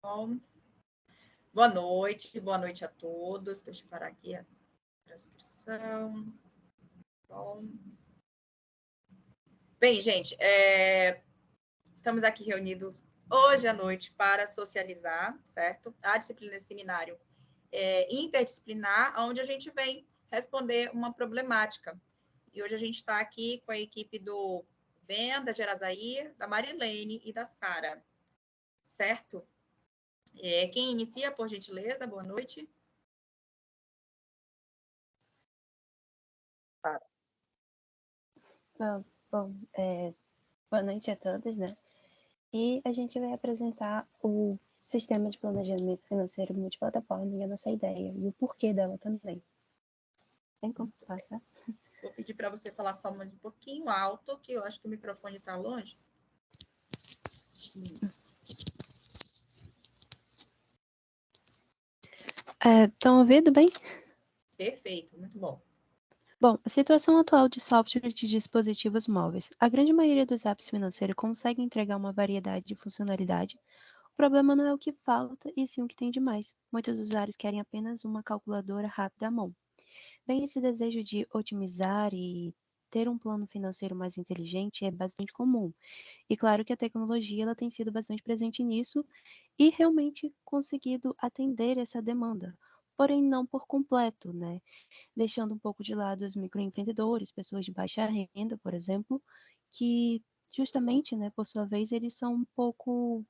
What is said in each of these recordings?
Bom, boa noite a todos. Deixa eu parar aqui a transcrição. Bom. Bem, gente, estamos aqui reunidos hoje à noite para socializar, certo? A disciplina seminário interdisciplinar, onde a gente vem responder uma problemática. E hoje a gente está aqui com a equipe do Ben, da Gerazaí, da Marilene e da Sara, certo? Quem inicia, por gentileza? Boa noite. Bom, boa noite a todos, né? E a gente vai apresentar o sistema de planejamento financeiro multiplataforma e a nossa ideia, e o porquê dela também. Tem como passar? Vou pedir para você falar só um pouquinho alto, que eu acho que o microfone está longe. Isso. Estão ouvindo bem? Perfeito, muito bom. Bom, a situação atual de software de dispositivos móveis. A grande maioria dos apps financeiros consegue entregar uma variedade de funcionalidade. O problema não é o que falta, e sim o que tem de mais. Muitos usuários querem apenas uma calculadora rápida à mão. Bem, esse desejo de otimizar e ter um plano financeiro mais inteligente é bastante comum. E claro que a tecnologia ela tem sido bastante presente nisso e realmente conseguido atender essa demanda. Porém, não por completo, né? Deixando um pouco de lado os microempreendedores, pessoas de baixa renda, por exemplo, que justamente, né, por sua vez, eles são um pouco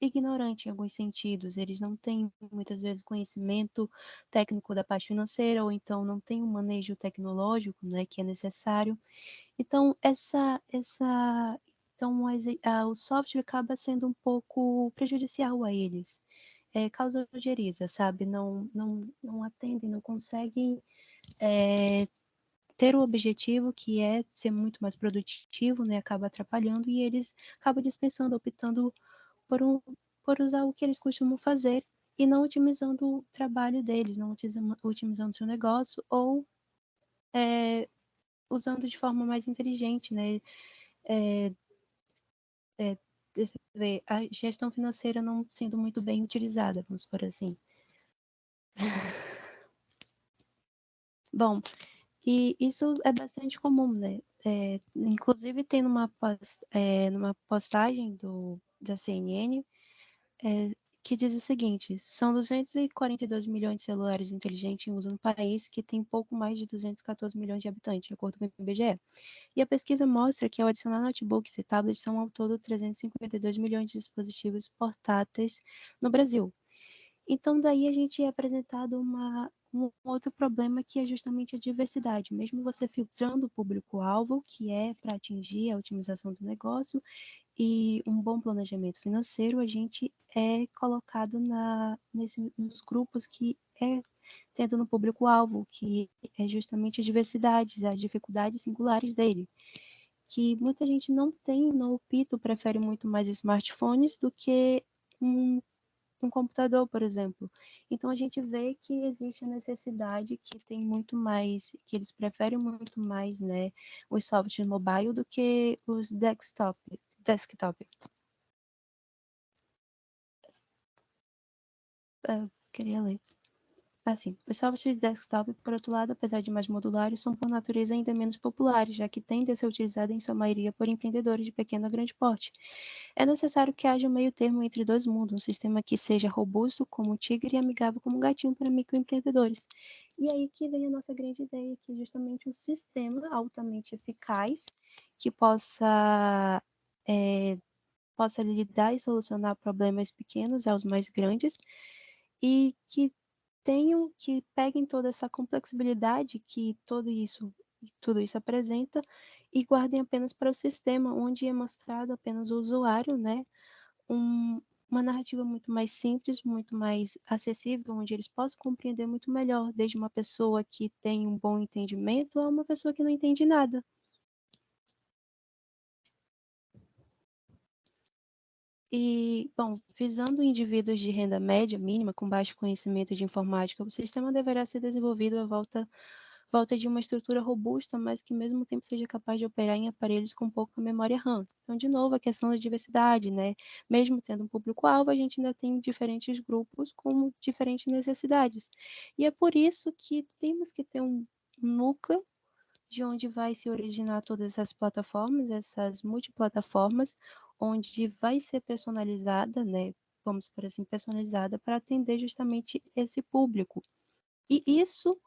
ignorantes em alguns sentidos, eles não têm muitas vezes conhecimento técnico da parte financeira, ou então não têm um manejo tecnológico, né, que é necessário. Então, então o software acaba sendo um pouco prejudicial a eles. Causa ojeriza, sabe? Não atendem, não conseguem ter o objetivo que é ser muito mais produtivo, né? Acaba atrapalhando e eles acabam dispensando, optando por, por usar o que eles costumam fazer e não otimizando o trabalho deles, não otimizando seu negócio ou usando de forma mais inteligente, né? Deixa eu ver, a gestão financeira não sendo muito bem utilizada, vamos por assim. Bom, e isso é bastante comum, né? Inclusive tem numa postagem da CNN que diz o seguinte: são 242 milhões de celulares inteligentes em uso no país, que tem pouco mais de 214 milhões de habitantes, de acordo com o IBGE. E a pesquisa mostra que, ao adicionar notebooks e tablets, são ao todo 352 milhões de dispositivos portáteis no Brasil. Então, daí a gente é apresentado um outro problema, que é justamente a diversidade. Mesmo você filtrando o público-alvo, que é para atingir a otimização do negócio e um bom planejamento financeiro, a gente é colocado nos grupos que tendo no público-alvo, que é justamente as diversidades, as dificuldades singulares dele. Que muita gente não tem, não opta, prefere muito mais smartphones do que um computador, por exemplo. Então a gente vê que existe a necessidade, que tem muito mais, que eles preferem muito mais, né, os softwares mobile do que os desktop. Queria ler. Assim, os softwares de desktop, por outro lado, apesar de mais modulares, são por natureza ainda menos populares, já que tendem a ser utilizados em sua maioria por empreendedores de pequeno a grande porte. É necessário que haja um meio termo entre dois mundos, um sistema que seja robusto como o tigre e amigável como o gatinho para microempreendedores. E aí que vem a nossa grande ideia, que é justamente um sistema altamente eficaz, que possa lidar e solucionar problemas pequenos aos mais grandes, e que peguem toda essa complexibilidade que tudo isso apresenta e guardem apenas para o sistema, onde é mostrado apenas o usuário, né? Uma narrativa muito mais simples, muito mais acessível, onde eles possam compreender muito melhor, desde uma pessoa que tem um bom entendimento a uma pessoa que não entende nada. E, bom, visando indivíduos de renda média mínima com baixo conhecimento de informática, o sistema deverá ser desenvolvido volta de uma estrutura robusta, mas que ao mesmo tempo seja capaz de operar em aparelhos com pouca memória RAM. Então, de novo, a questão da diversidade, né? Mesmo tendo um público-alvo, a gente ainda tem diferentes grupos com diferentes necessidades. E é por isso que temos que ter um núcleo de onde vai se originar todas essas plataformas, essas multiplataformas, onde vai ser personalizada, né? Vamos por assim, personalizada para atender justamente esse público. E isso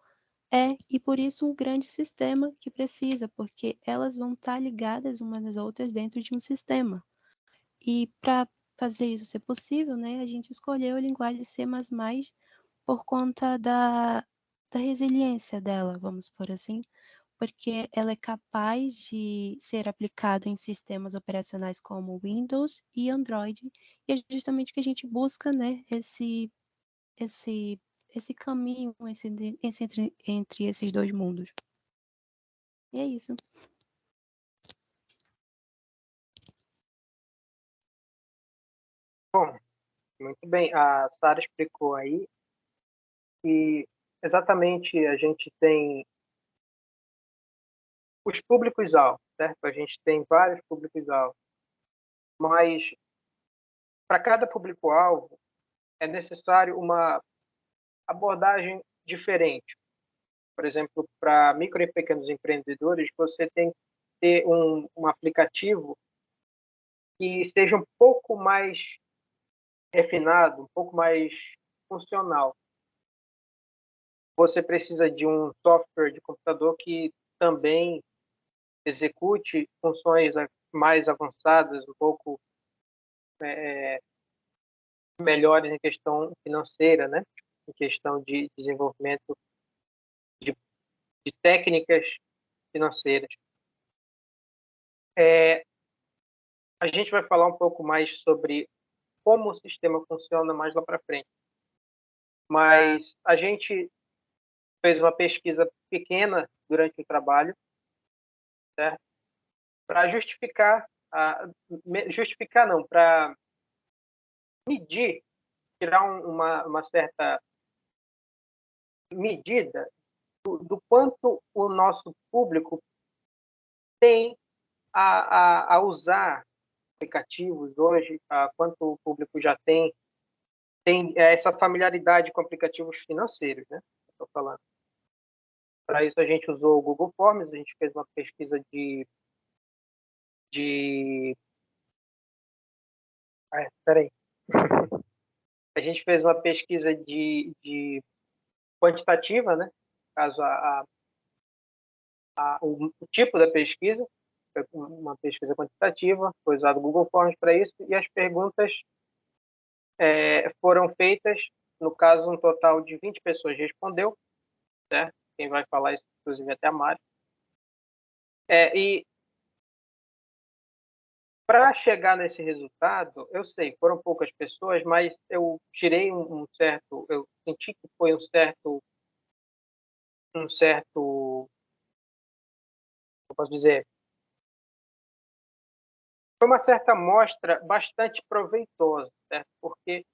e por isso um grande sistema que precisa, porque elas vão estar ligadas umas às outras dentro de um sistema. E para fazer isso ser possível, né, a gente escolheu a linguagem C++ por conta da resiliência dela, vamos por assim, porque ela é capaz de ser aplicada em sistemas operacionais como Windows e Android, e é justamente o que a gente busca, né, esse, esse caminho entre esses dois mundos. E é isso. Bom, muito bem. A Sara explicou aí que exatamente a gente tem os públicos-alvo, certo? A gente tem vários públicos-alvo, mas para cada público-alvo é necessário uma abordagem diferente. Por exemplo, para micro e pequenos empreendedores, você tem que ter um aplicativo que seja um pouco mais refinado, um pouco mais funcional. Você precisa de um software de computador que também execute funções mais avançadas, um pouco melhores em questão financeira, né? Em questão de desenvolvimento de, de técnicas financeiras. A gente vai falar um pouco mais sobre como o sistema funciona mais lá para frente. Mas a gente fez uma pesquisa pequena durante o trabalho, certo? Para justificar, justificar não, para medir, tirar uma certa medida do quanto o nosso público tem a usar aplicativos hoje, quanto o público já tem essa familiaridade com aplicativos financeiros, né? Estou falando. Para isso a gente usou o Google Forms, a gente fez uma pesquisa peraí. A gente fez uma pesquisa de quantitativa, né? Caso o tipo da pesquisa, uma pesquisa quantitativa, foi usado o Google Forms para isso, e as perguntas foram feitas, no caso, um total de 20 pessoas respondeu, certo? Quem vai falar isso, inclusive, até a Mari. E para chegar nesse resultado, eu sei, foram poucas pessoas, mas eu tirei eu senti que foi eu posso dizer, foi uma certa amostra bastante proveitosa, certo? Porque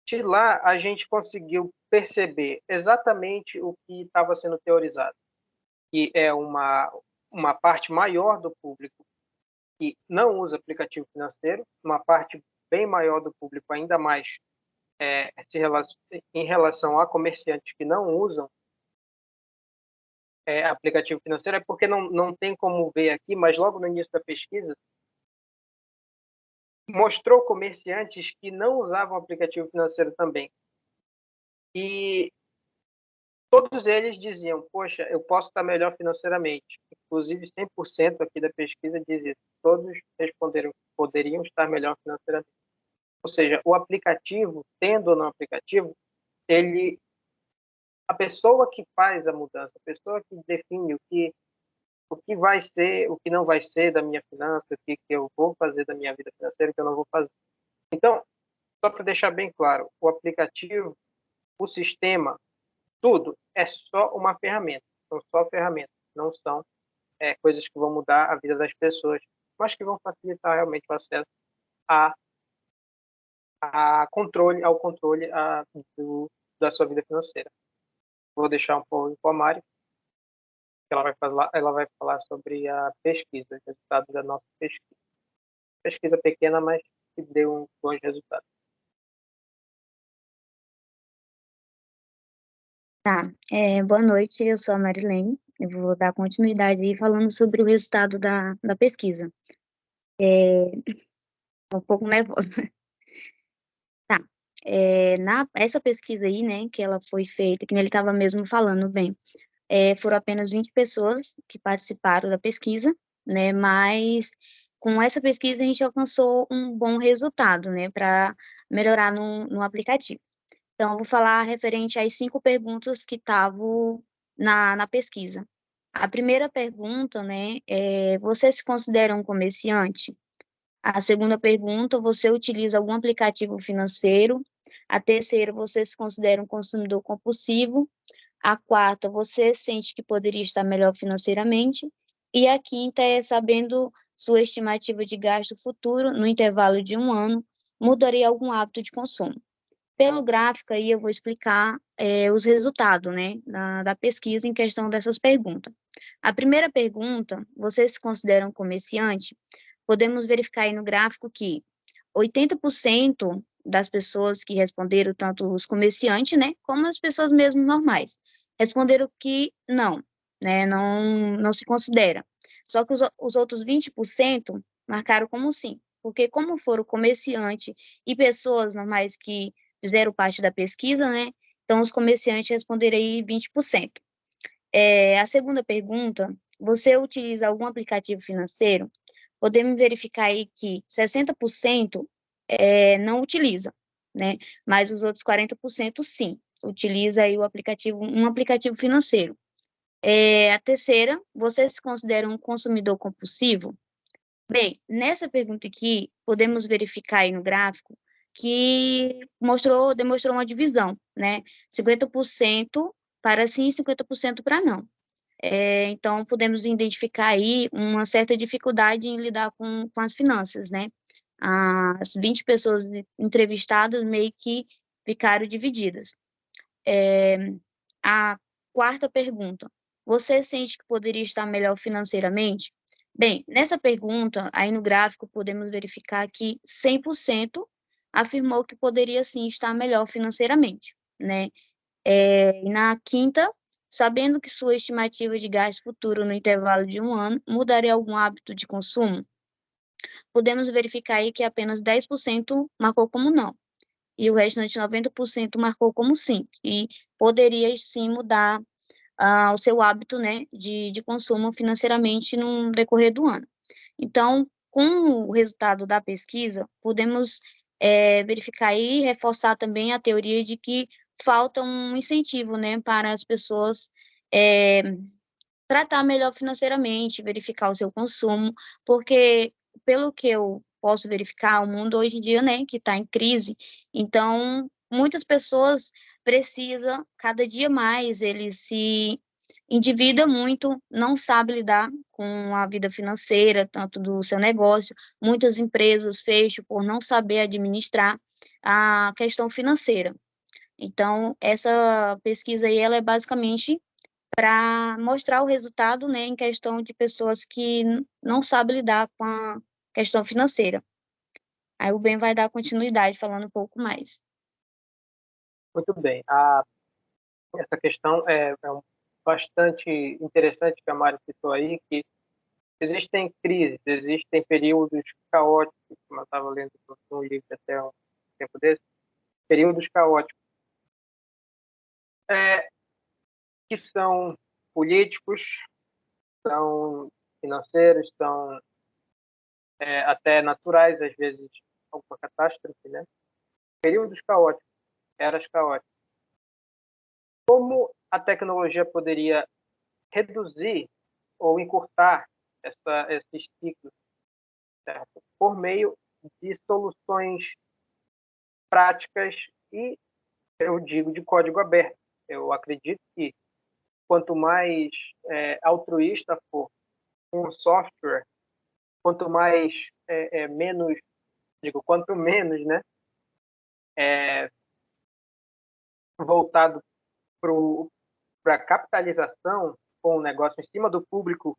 de lá a gente conseguiu perceber exatamente o que estava sendo teorizado, que é uma parte maior do público que não usa aplicativo financeiro, uma parte bem maior do público, ainda mais em relação a comerciantes que não usam aplicativo financeiro, é porque não tem como ver aqui, mas logo no início da pesquisa, mostrou comerciantes que não usavam aplicativo financeiro também. E todos eles diziam, poxa, eu posso estar melhor financeiramente. Inclusive, 100% aqui da pesquisa diz isso. Todos responderam que poderiam estar melhor financeiramente. Ou seja, o aplicativo, tendo ou não aplicativo, a pessoa que faz a mudança, a pessoa que define o que vai ser, o que não vai ser da minha finança, o que eu vou fazer da minha vida financeira, o que eu não vou fazer. Então, só para deixar bem claro, o aplicativo, o sistema, tudo é só uma ferramenta. São só ferramentas, não são coisas que vão mudar a vida das pessoas, mas que vão facilitar realmente o acesso a, ao controle da sua vida financeira. Vou deixar um pouco com a Mari. ela vai falar sobre a pesquisa, o resultado da nossa pesquisa. Pesquisa pequena, mas que deu bons resultados. Tá, boa noite, eu sou a Marilene, eu vou dar continuidade aí falando sobre o resultado da pesquisa. Tô um pouco nervosa. Tá, essa pesquisa aí, né, que ela foi feita, que ele estava mesmo falando bem, foram apenas 20 pessoas que participaram da pesquisa, né, mas com essa pesquisa a gente alcançou um bom resultado, né, para melhorar no aplicativo. Então, eu vou falar referente às 5 perguntas que estavam na pesquisa. A primeira pergunta, né, você se considera um comerciante? A segunda pergunta, você utiliza algum aplicativo financeiro? A terceira, você se considera um consumidor compulsivo? A quarta, você sente que poderia estar melhor financeiramente? E a quinta é sabendo sua estimativa de gasto futuro no intervalo de 1 ano, mudaria algum hábito de consumo? Pelo gráfico aí eu vou explicar os resultados, né, da pesquisa em questão dessas perguntas. A primeira pergunta, você se considera um comerciante? Podemos verificar aí no gráfico que 80% das pessoas que responderam, tanto os comerciantes, né, como as pessoas mesmo normais, responderam que não, né, não se considera. Só que os outros 20% marcaram como sim, porque como foram comerciante e pessoas normais que fizeram parte da pesquisa, né, então os comerciantes responderam aí 20%. A segunda pergunta, você utiliza algum aplicativo financeiro? Podemos verificar aí que 60% não utiliza, né? Mas os outros 40% sim, utiliza aí um aplicativo financeiro. A terceira, você se considera um consumidor compulsivo? Bem, nessa pergunta aqui, podemos verificar aí no gráfico que demonstrou uma divisão, né? 50% para sim e 50% para não. Então, podemos identificar aí uma certa dificuldade em lidar com as finanças, né? As 20 pessoas entrevistadas meio que ficaram divididas. A quarta pergunta, você sente que poderia estar melhor financeiramente? Bem, nessa pergunta, aí no gráfico, podemos verificar que 100% afirmou que poderia sim estar melhor financeiramente, né? E na quinta, sabendo que sua estimativa de gasto futuro no intervalo de 1 ano mudaria algum hábito de consumo, podemos verificar aí que apenas 10% marcou como não, e o restante 90% marcou como sim, e poderia sim mudar o seu hábito, né, de consumo financeiramente no decorrer do ano. Então, com o resultado da pesquisa, podemos verificar e reforçar também a teoria de que falta um incentivo, né, para as pessoas tratar melhor financeiramente, verificar o seu consumo, porque, pelo que eu posso verificar, o mundo hoje em dia, né, que está em crise, então, muitas pessoas precisam, cada dia mais, eles se endivida muito, não sabe lidar com a vida financeira, tanto do seu negócio, muitas empresas fecham por não saber administrar a questão financeira. Então, essa pesquisa aí, ela é basicamente para mostrar o resultado, né, em questão de pessoas que não sabem lidar com a questão financeira. Aí o Ben vai dar continuidade falando um pouco mais. Muito bem. Essa questão bastante interessante que a Mari citou aí, que existem crises, existem períodos caóticos, como eu estava lendo um livro até um tempo desse, períodos caóticos, que são políticos, são financeiros, são até naturais, às vezes alguma catástrofe, né? Períodos caóticos, eras caóticas. Como a tecnologia poderia reduzir ou encurtar esses ciclos, certo? Por meio de soluções práticas e, eu digo, de código aberto. Eu acredito que quanto mais altruísta for um software, quanto mais menos, digo, quanto menos, né, voltado para a capitalização for um negócio em cima do público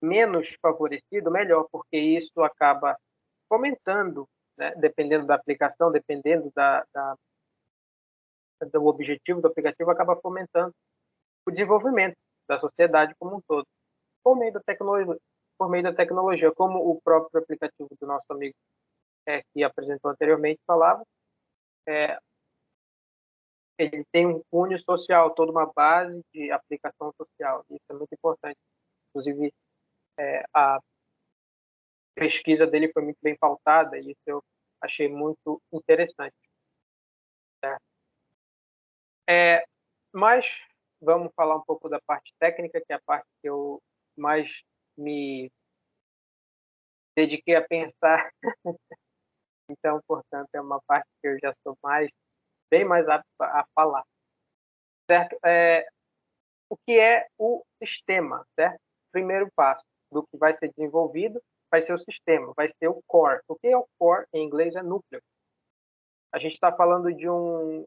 menos favorecido, melhor, porque isso acaba fomentando, né, dependendo da aplicação, dependendo do objetivo do aplicativo, acaba fomentando o desenvolvimento da sociedade como um todo, por meio da tecnologia, como o próprio aplicativo do nosso amigo que apresentou anteriormente falava, ele tem um cunho social, toda uma base de aplicação social. Isso é muito importante. Inclusive, a pesquisa dele foi muito bem pautada e isso eu achei muito interessante. Mas vamos falar um pouco da parte técnica, que é a parte que eu mais me dediquei a pensar. Então, portanto, é uma parte que eu já sou bem mais apto a falar. Certo? O que é o sistema, certo? Primeiro passo do que vai ser desenvolvido vai ser o sistema, vai ser o core. O que é o core? Em inglês é núcleo. A gente está falando de um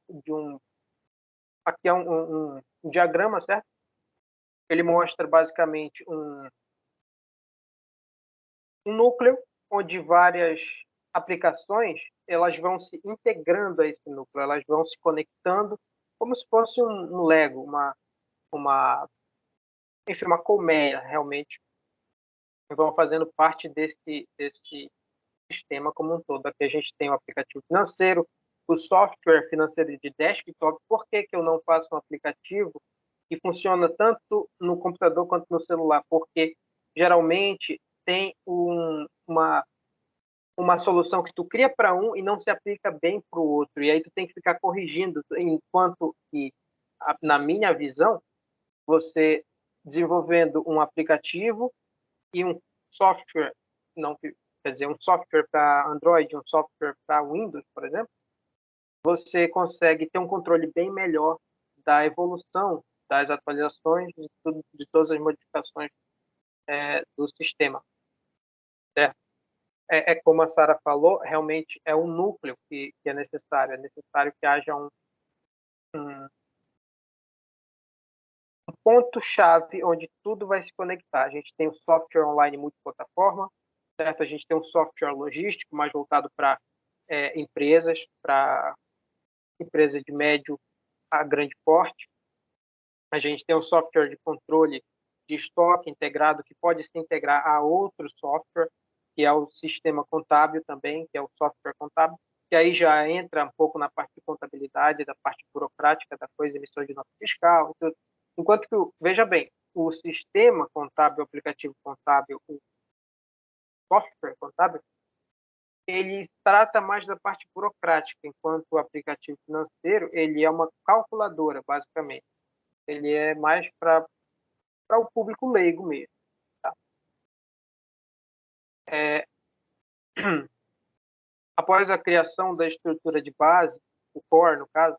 aqui é um diagrama, certo? Ele mostra basicamente um núcleo onde várias aplicações elas vão se integrando a esse núcleo, elas vão se conectando como se fosse um Lego, enfim, uma colmeia, realmente, e vão fazendo parte desse sistema como um todo. Aqui a gente tem o aplicativo financeiro, o software financeiro de desktop. Por que eu não faço um aplicativo que funciona tanto no computador quanto no celular? Porque geralmente tem uma solução que tu cria para um e não se aplica bem para o outro. E aí tu tem que ficar corrigindo, enquanto que, na minha visão, você desenvolvendo um aplicativo e um software, não, quer dizer, um software para Android, um software para Windows, por exemplo, você consegue ter um controle bem melhor da evolução, das atualizações, de todas as modificações do sistema. Certo? É como a Sara falou, realmente é um núcleo que é necessário. É necessário que haja um ponto-chave onde tudo vai se conectar. A gente tem o software online multiplataforma, certo? A gente tem um software logístico mais voltado para empresas de médio a grande porte. A gente tem um software de controle de estoque integrado que pode se integrar a outro software, que é o sistema contábil também, que é o software contábil, que aí já entra um pouco na parte de contabilidade, da parte burocrática da coisa, emissão de nota fiscal e tudo. Enquanto que, veja bem, o sistema contábil, o aplicativo contábil, o software contábil, ele trata mais da parte burocrática, enquanto o aplicativo financeiro, ele é uma calculadora, basicamente. Ele é mais para o público leigo mesmo. Tá? Após a criação da estrutura de base, o core, no caso,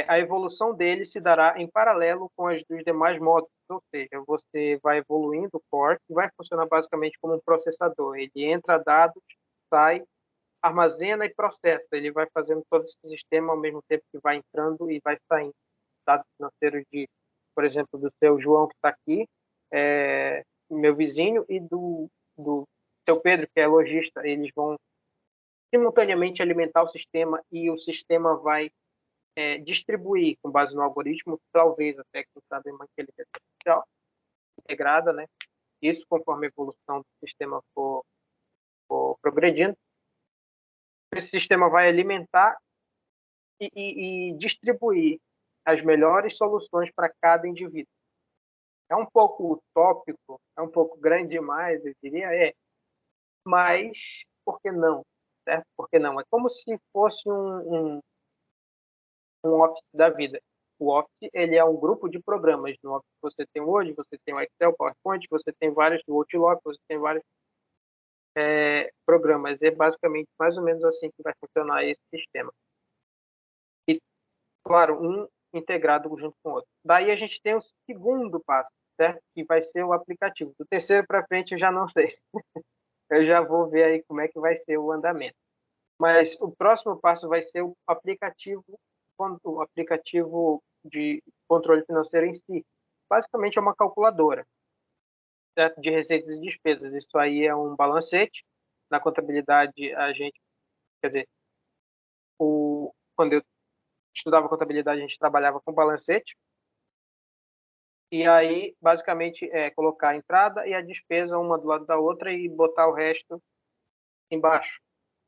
a evolução dele se dará em paralelo com as dos demais módulos, ou seja, você vai evoluindo o core, que vai funcionar basicamente como um processador. Ele entra dados, sai, armazena e processa. Ele vai fazendo todo esse sistema ao mesmo tempo que vai entrando e vai saindo. Dados financeiros por exemplo, do seu João, que está aqui, meu vizinho, e do seu Pedro, que é lojista. Eles vão simultaneamente alimentar o sistema e o sistema vai distribuir com base no algoritmo, talvez até, quem sabe, uma inteligência artificial integrada, né? Isso conforme a evolução do sistema for progredindo. Esse sistema vai alimentar e distribuir as melhores soluções para cada indivíduo. É um pouco utópico, é um pouco grande demais, eu diria, mas por que não? Certo? Por que não? É como se fosse um Office da vida. O Office, ele é um grupo de programas. No Office você tem o Word, você tem o Excel, PowerPoint, você tem vários, o Outlook, você tem vários programas. É basicamente mais ou menos assim que vai funcionar esse sistema. E, claro, um integrado junto com o outro. Daí a gente tem o segundo passo, certo? Que vai ser o aplicativo. Do terceiro para frente eu já não sei. Eu já vou ver aí como é que vai ser o andamento. Mas o próximo passo vai ser o aplicativo de controle financeiro em si. basicamente é uma calculadora, certo? De receitas e despesas. Isso aí é um balancete. Na contabilidade, a gente, quer dizer, quando eu estudava contabilidade, a gente trabalhava com balancete. E aí, basicamente, é colocar a entrada e a despesa uma do lado da outra e botar o resto embaixo.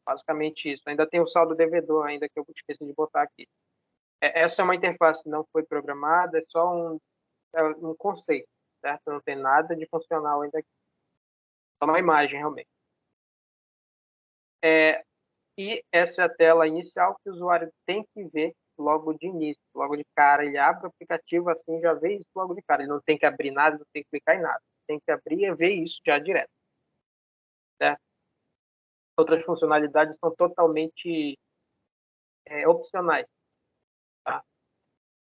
Basicamente isso. Ainda tem o saldo devedor, ainda que eu esqueci de botar aqui. Essa é uma interface, não foi programada, é só um conceito, certo? Não tem nada de funcional ainda aqui. Só uma imagem, realmente. E essa é a tela inicial que o usuário tem que ver logo de início, logo de cara. Ele abre o aplicativo assim, já vê isso logo de cara. Ele não tem que abrir nada, não tem que clicar em nada. Tem que abrir e ver isso já direto, certo? Outras funcionalidades são totalmente opcionais, tá?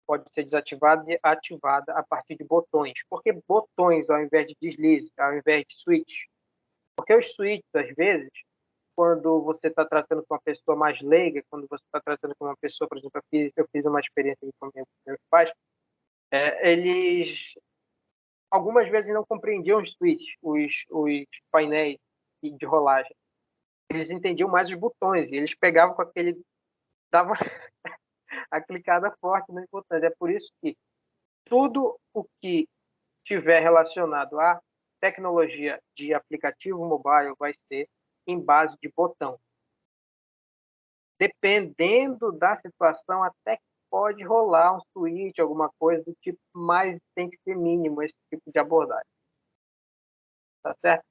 Pode ser desativada e ativada a partir de botões. Por que botões ao invés de deslize, ao invés de switch? Porque os switches, às vezes, quando você está tratando com uma pessoa mais leiga, quando você está tratando com uma pessoa, por exemplo, eu fiz uma experiência com meus pais, eles algumas vezes não compreendiam os switches, os painéis de rolagem. Eles entendiam mais os botões, e eles pegavam com aquele, davam a clicada forte nos botões. É por isso que tudo o que tiver relacionado à tecnologia de aplicativo mobile vai ser em base de botão. Dependendo da situação, até que pode rolar um switch, alguma coisa do tipo, mas tem que ser mínimo esse tipo de abordagem. Tá certo?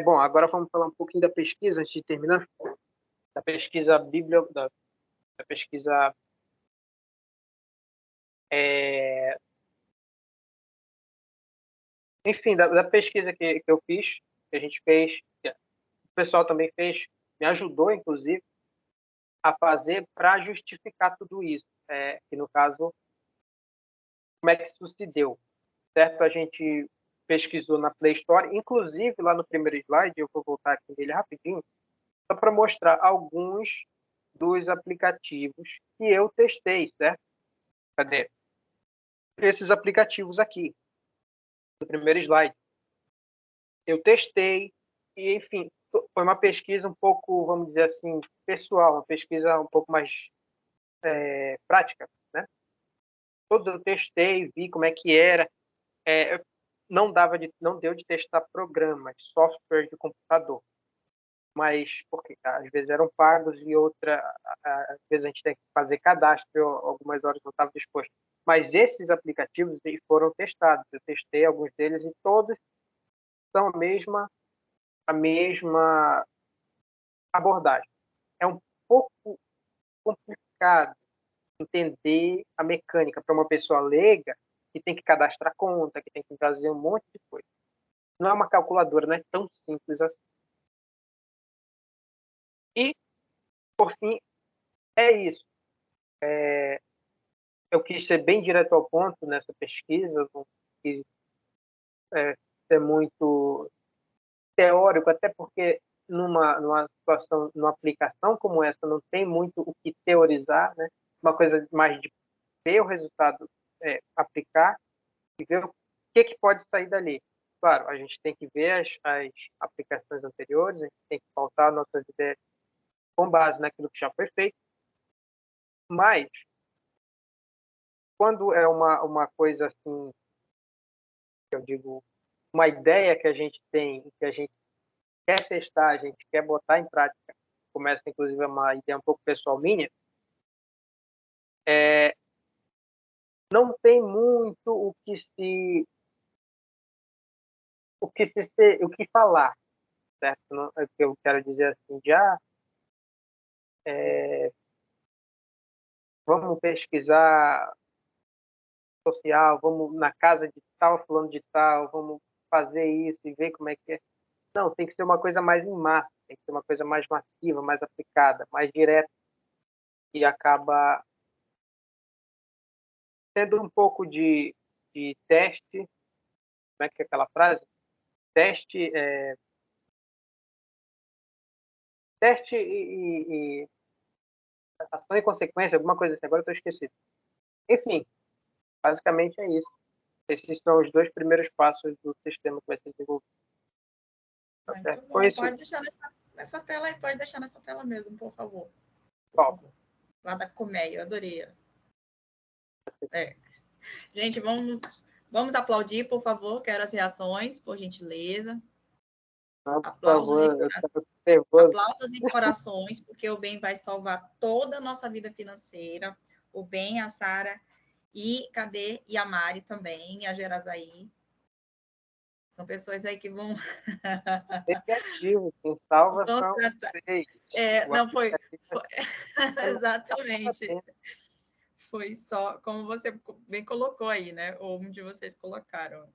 Bom, agora vamos falar um pouquinho da pesquisa, antes de terminar. Da pesquisa da pesquisa enfim, da pesquisa que eu fiz, que a gente fez, que o pessoal também fez, me ajudou, inclusive, a fazer para justificar tudo isso. Que, no caso, como é que isso se deu? Certo? A gente pesquisou na Play Store, inclusive lá no primeiro slide, eu vou voltar aqui nele rapidinho, só para mostrar alguns dos aplicativos que eu testei, certo? Cadê? Esses aplicativos aqui, no primeiro slide. Eu testei e, enfim, foi uma pesquisa um pouco, vamos dizer assim, pessoal, uma pesquisa um pouco mais prática, né? Todos eu testei, vi como é que era. Não deu de testar programas, software de computador, mas porque às vezes eram pagos e às vezes a gente tem que fazer cadastro, algumas horas não estava disposto. Mas esses aplicativos foram testados. Eu testei alguns deles e todos são a mesma abordagem. É um pouco complicado entender a mecânica para uma pessoa leiga que tem que cadastrar conta, que tem que fazer um monte de coisa. Não é uma calculadora, não é tão simples assim. E, por fim, é isso. Eu quis ser bem direto ao ponto nessa pesquisa, não quis ser muito teórico, até porque numa situação, numa aplicação como essa, não tem muito o que teorizar, né? Uma coisa mais de ver o resultado aplicar e ver o que pode sair dali. Claro, a gente tem que ver as aplicações anteriores, a gente tem que pautar nossas ideias com base naquilo que já foi feito, mas quando é uma coisa assim, eu digo, uma ideia que a gente tem, que a gente quer testar, a gente quer botar em prática, começa inclusive uma ideia um pouco pessoal minha, não tem muito o que falar, certo? Não, é que eu quero dizer assim, vamos pesquisar social, vamos na casa de tal, fulano de tal, vamos fazer isso e ver como é que é. Não, tem que ser uma coisa mais em massa, tem que ser uma coisa mais massiva, mais aplicada, mais direta, e acaba tendo um pouco de teste, como é que é aquela frase? Teste, teste e ação e consequência, alguma coisa assim, agora eu estou esquecido. Enfim, basicamente é isso. Esses são os 2 primeiros passos do sistema que vai ser desenvolvido. Tá Muito certo? bom. Com isso, Pode deixar nessa tela aí, pode deixar nessa tela mesmo, por favor. Qual? Lá da Coméia, eu adorei. Gente, vamos aplaudir, por favor. Quero as reações, por gentileza. Não, por Aplausos, favor, eu estou nervoso. aplausos e corações, porque o bem vai salvar toda a nossa vida financeira. O bem, a Sara e e a Mari também, a Gerazaí. São pessoas aí que vão. Negativo, quem salva vão são tratar... vocês. não foi... É Exatamente. Foi só, como você bem colocou aí, né? Ou um de vocês colocaram.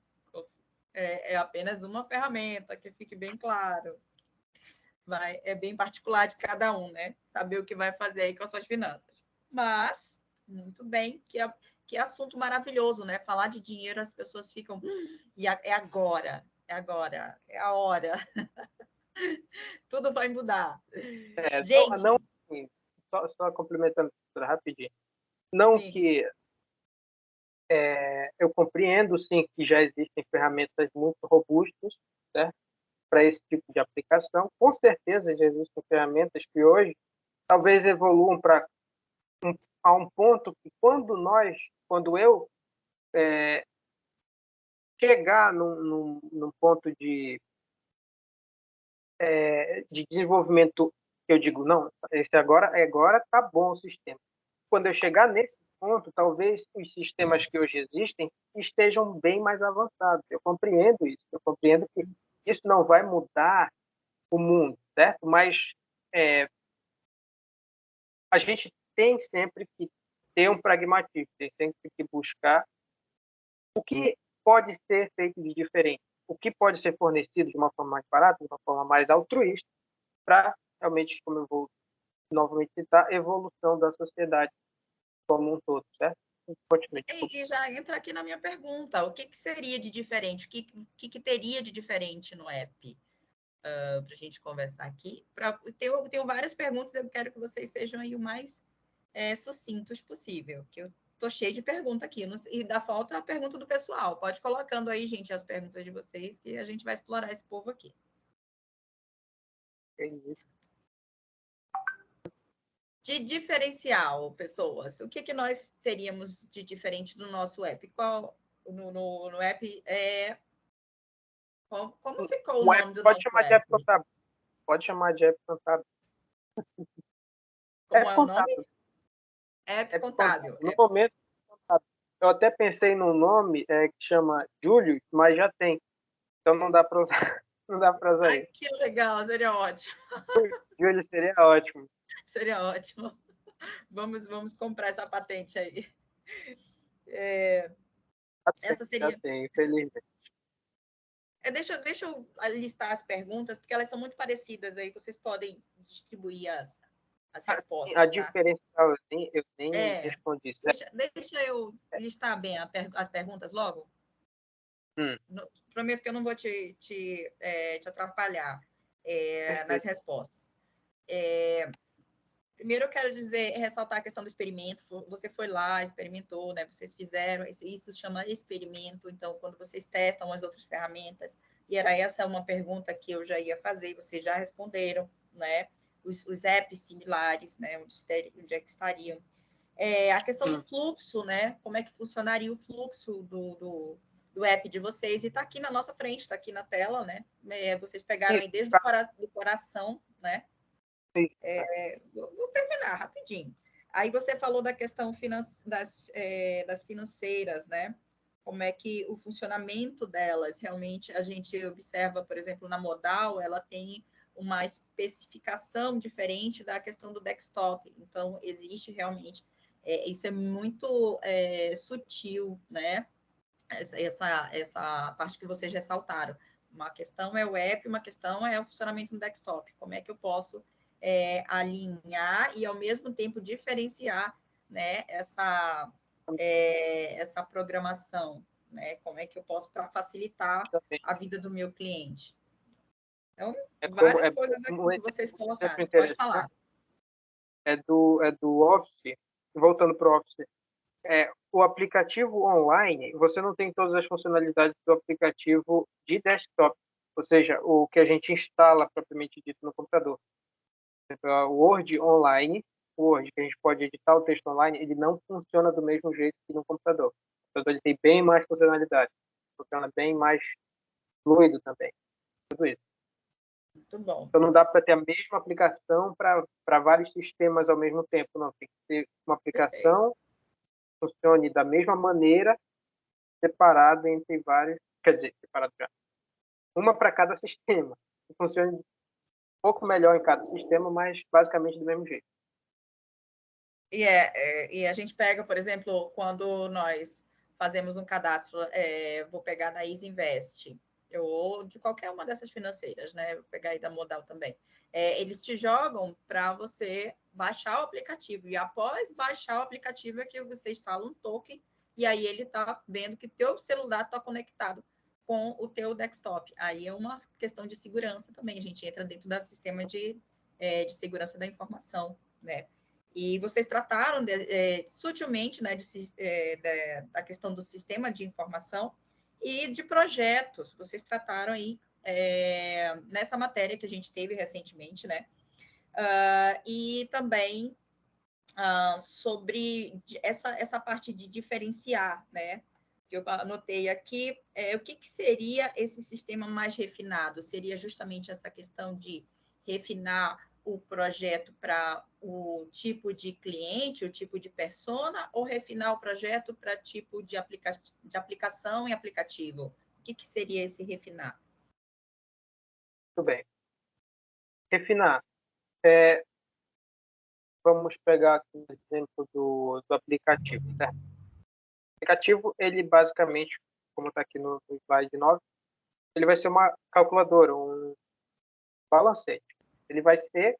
É apenas uma ferramenta, que fique bem claro. É bem particular de cada um, né? Saber o que vai fazer aí com as suas finanças. Mas, muito bem, que assunto maravilhoso, né? Falar de dinheiro, as pessoas ficam. E é agora, é a hora. Tudo vai mudar. Gente. Não assim, só complementando rapidinho. Não sim. que eu compreendo, sim, que já existem ferramentas muito robustas, certo? Para esse tipo de aplicação. Com certeza já existem ferramentas que hoje talvez evoluam a um ponto que quando eu chegar num ponto de desenvolvimento, eu digo, não, esse agora tá bom o sistema. Quando eu chegar nesse ponto, talvez os sistemas que hoje existem estejam bem mais avançados. Eu compreendo isso, eu compreendo que isso não vai mudar o mundo, certo? Mas a gente tem sempre que ter um pragmatismo, tem sempre que buscar o que pode ser feito de diferente, o que pode ser fornecido de uma forma mais barata, de uma forma mais altruísta, para realmente, como eu vou novamente citar, a evolução da sociedade como um todo, certo? Continue. E já entra aqui na minha pergunta, o que seria de diferente? O que teria de diferente no app? Para a gente conversar aqui. Tenho várias perguntas, eu quero que vocês sejam aí o mais sucintos possível, que eu tô cheio de pergunta aqui. E dá falta a pergunta do pessoal. Pode colocando aí, gente, as perguntas de vocês, que a gente vai explorar esse povo aqui. De diferencial, pessoas, o que nós teríamos de diferente do nosso app? Qual no app como ficou o nome do nosso app? Pode chamar de app contábil. Como é o nome? App contábil. No momento, contábil. Eu até pensei num nome que chama Julius, mas já tem. Então não dá para usar. Não dá para usar. Ai, que legal, seria ótimo. Julius seria ótimo. Seria ótimo. Vamos comprar essa patente aí. Essa seria. Já tem, infelizmente. Deixa eu listar as perguntas, porque elas são muito parecidas aí, vocês podem distribuir as respostas. A tá? diferencial eu nem respondi. Deixa eu listar bem as perguntas logo. Prometo que eu não vou te atrapalhar nas respostas. Primeiro, eu quero ressaltar a questão do experimento. Você foi lá, experimentou, né? Vocês fizeram, isso chama experimento. Então, quando vocês testam as outras ferramentas, e era essa uma pergunta que eu já ia fazer, vocês já responderam, né? Os apps similares, né? Onde é que estariam? A questão do fluxo, né? Como é que funcionaria o fluxo do app de vocês? E está aqui na nossa frente, está aqui na tela, né? Vocês pegaram aí desde o coração, né? Vou terminar rapidinho. Aí você falou da questão das financeiras, né? Como é que o funcionamento delas, realmente a gente observa, por exemplo, na Modal, ela tem uma especificação diferente da questão do desktop. Então, existe realmente, isso é muito sutil, né? Essa parte que vocês ressaltaram. Uma questão é o app, uma questão é o funcionamento no desktop. Como é que eu posso alinhar e, ao mesmo tempo, diferenciar, né, essa programação, né? Como é que eu posso para facilitar a vida do meu cliente? Então, várias coisas aqui que vocês colocaram. Pode falar. É do Office, voltando para o Office. o aplicativo online, você não tem todas as funcionalidades do aplicativo de desktop, ou seja, o que a gente instala propriamente dito no computador. O Word online, o Word, que a gente pode editar o texto online, ele não funciona do mesmo jeito que no computador. O computador ele tem bem mais funcionalidade, funciona bem mais fluido também, tudo isso. Muito bom. Então não dá para ter a mesma aplicação para vários sistemas ao mesmo tempo, não. Tem que ter uma aplicação que funcione da mesma maneira, separado entre vários, quer dizer, separado já. Uma para cada sistema, que funcione um pouco melhor em cada sistema, mas basicamente do mesmo jeito. E a gente pega, por exemplo, quando nós fazemos um cadastro, vou pegar da Easy Invest, ou de qualquer uma dessas financeiras, né? Vou pegar aí da Modal também. Eles te jogam para você baixar o aplicativo, e após baixar o aplicativo é que você instala um token, e aí ele está vendo que teu celular está conectado com o teu desktop. Aí é uma questão de segurança também, a gente entra dentro do sistema de segurança da informação, né? E vocês trataram sutilmente, né, da questão do sistema de informação e de projetos. Vocês trataram aí nessa matéria que a gente teve recentemente, né? E também sobre essa parte de diferenciar, né? Que eu anotei aqui, o que seria esse sistema mais refinado? Seria justamente essa questão de refinar o projeto para o tipo de cliente, o tipo de persona, ou refinar o projeto para tipo de aplicação e aplicativo? O que seria esse refinar? Muito bem. Refinar. Vamos pegar aqui o exemplo do aplicativo, certo? O aplicativo, ele basicamente, como está aqui no slide 9, ele vai ser uma calculadora, um balancete. Ele vai ser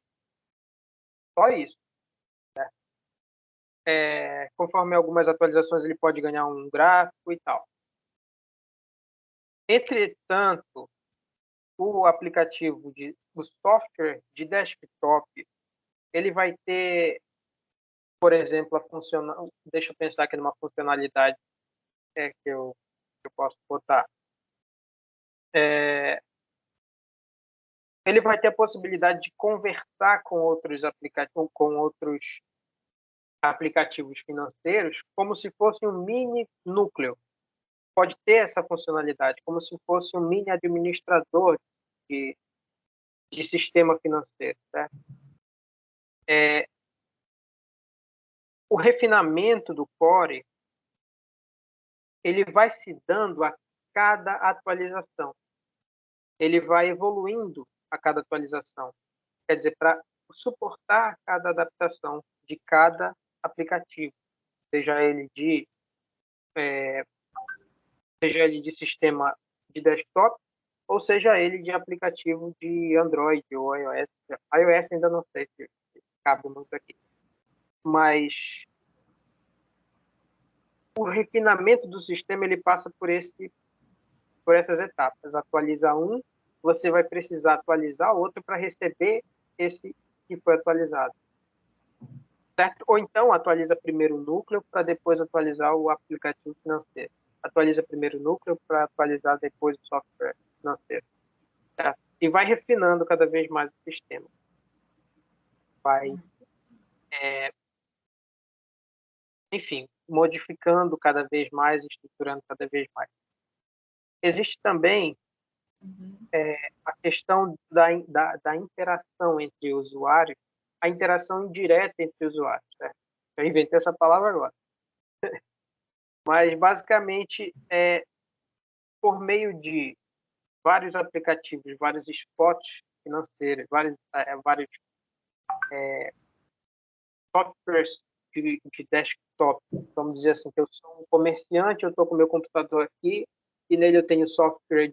só isso. Certo? Conforme algumas atualizações, ele pode ganhar um gráfico e tal. Entretanto, o aplicativo, o software de desktop, ele vai ter, por exemplo, deixa eu pensar aqui numa funcionalidade que eu posso botar. Ele vai ter a possibilidade de conversar com outros aplicativos financeiros como se fosse um mini núcleo. Pode ter essa funcionalidade, como se fosse um mini administrador de sistema financeiro. Certo? O refinamento do Core, ele vai se dando a cada atualização. Ele vai evoluindo a cada atualização. Quer dizer, para suportar cada adaptação de cada aplicativo, seja ele de sistema de desktop, ou seja ele de aplicativo de Android ou iOS. iOS ainda não sei se cabe muito aqui. Mas o refinamento do sistema ele passa por essas etapas. Atualiza um, você vai precisar atualizar outro para receber esse que foi atualizado. Certo? Ou então atualiza primeiro o núcleo para depois atualizar o aplicativo financeiro. Atualiza primeiro o núcleo para atualizar depois o software financeiro. Certo? E vai refinando cada vez mais o sistema. Vai, enfim, modificando cada vez mais, estruturando cada vez mais. Existe também a questão da interação entre usuários, a interação indireta entre usuários. Certo? Eu inventei essa palavra agora. Mas, basicamente, por meio de vários aplicativos, vários spots financeiros, vários softwares de desktop. Vamos dizer assim, que eu sou um comerciante, eu estou com o meu computador aqui, e nele eu tenho software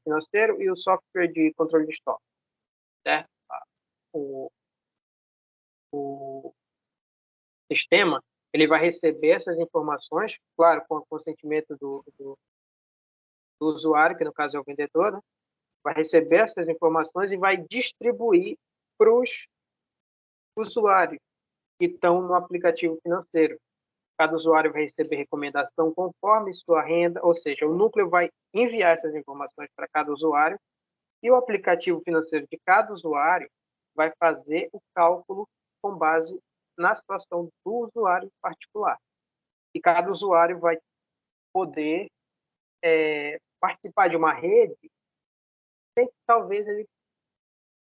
financeiro e o software de controle de estoque. Certo? O sistema ele vai receber essas informações, claro, com o consentimento do usuário, que no caso é o vendedor, né? Vai receber essas informações e vai distribuir para os usuários. que estão no aplicativo financeiro. Cada usuário vai receber recomendação conforme sua renda, ou seja, o núcleo vai enviar essas informações para cada usuário e o aplicativo financeiro de cada usuário vai fazer o cálculo com base na situação do usuário particular. E cada usuário vai poder participar de uma rede sem que talvez ele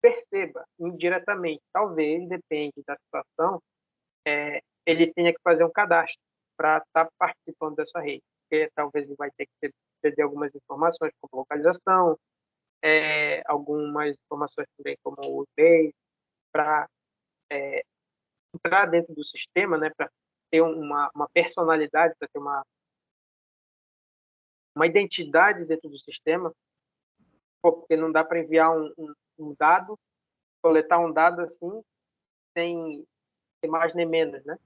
perceba indiretamente. Talvez, depende da situação, ele tenha que fazer um cadastro para estar participando dessa rede. Porque talvez ele vai ter que ceder algumas informações, como localização, algumas informações também, como o e-mail, para entrar dentro do sistema, né, para ter uma personalidade, para ter uma identidade dentro do sistema, porque não dá para enviar um dado, coletar um dado assim, sem mais nem menos, né?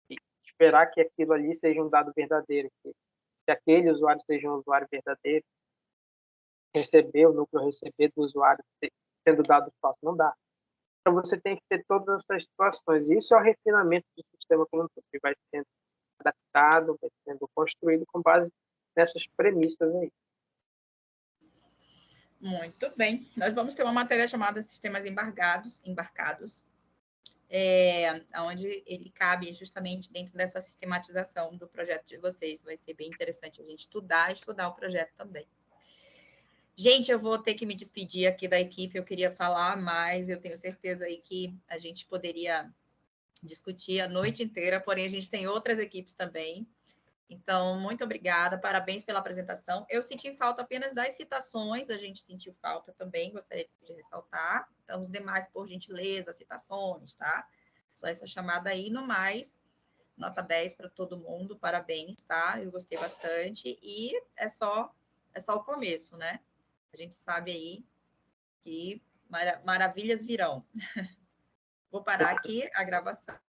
E esperar que aquilo ali seja um dado verdadeiro, que aquele usuário seja um usuário verdadeiro, o núcleo receber do usuário sendo dado falso, não dá. Então você tem que ter todas essas situações. E isso é o refinamento do sistema como um todo, que vai sendo adaptado, vai sendo construído com base nessas premissas aí. Muito bem. Nós vamos ter uma matéria chamada Sistemas Embarcados, onde ele cabe justamente dentro dessa sistematização do projeto de vocês. Vai ser bem interessante a gente estudar o projeto também. Gente, eu vou ter que me despedir aqui da equipe, eu queria falar mais, eu tenho certeza aí que a gente poderia discutir a noite inteira, porém a gente tem outras equipes também. Então, muito obrigada, parabéns pela apresentação. Eu senti falta apenas das citações, a gente sentiu falta também, gostaria de ressaltar. Então, os demais, por gentileza, citações, tá? Só essa chamada aí, no mais, nota 10 para todo mundo, parabéns, tá? Eu gostei bastante e é só o começo, né? A gente sabe aí que maravilhas virão. Vou parar aqui a gravação.